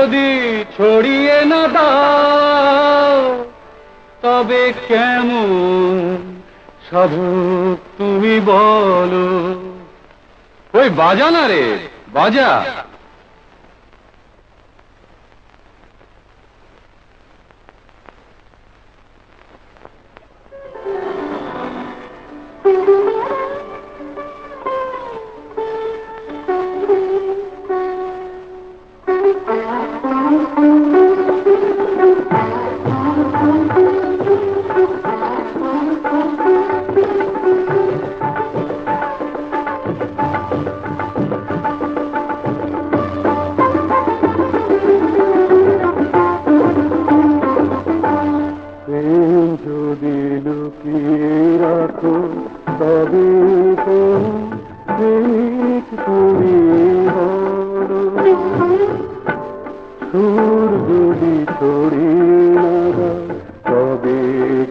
যদি ছড়িয়ে না দাও তবে কেমন সাধক তুমি বলো। ওই বাজা না রে, বাজা। যদি লুকিয়ে রাখো তবে তো তুমি বলো। সুর যদি ছড়িয়ে না দাও তবে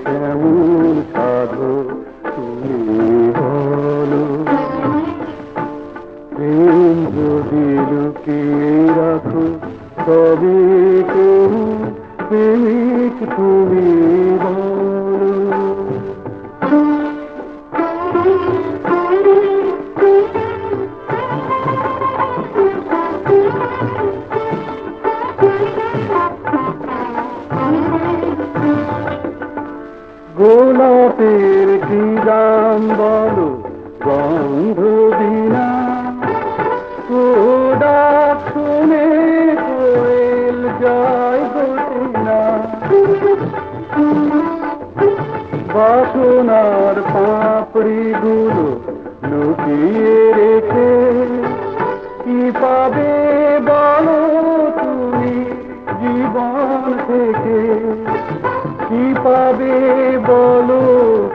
কেমন সাধো তুমি বলো। প্রেম যদি লুকিয়ে রাখো তবে কেমন প্রেমিক তুমি বলো। গোলাপের কি দাম বলো গন্ধ বিনা, ও ডাক শুনে কোয়েল যায় গোটে না। বাসনার পাপড়ি গুলো লুকিয়ে রেখে কি পাবে বলো তুমি জীবন থেকে। কি পাবে বলো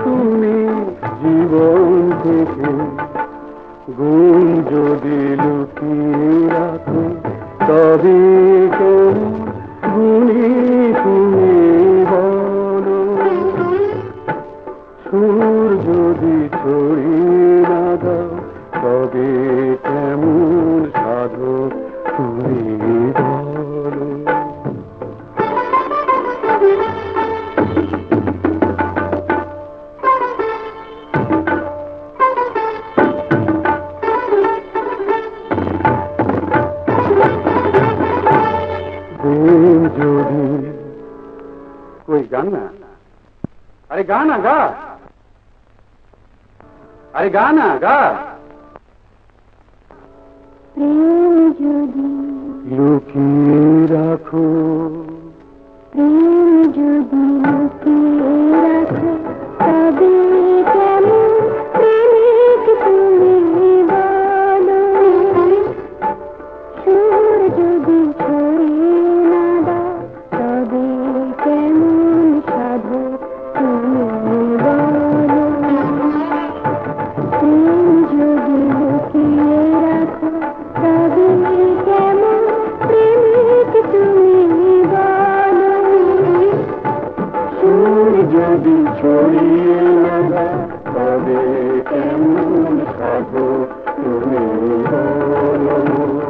তুমি জীবন থেকে। গুণ যদি লুকিয়ে রাখো তবে কেমন গুণী তুমি বলো। সুর যদি ছড়িয়ে না দাও তবে কেমন সাধক তুমি বলো। যদি कोई गाना, अरे गाना गा, अरे गाना गा। प्रेम যদি লুকিয়ে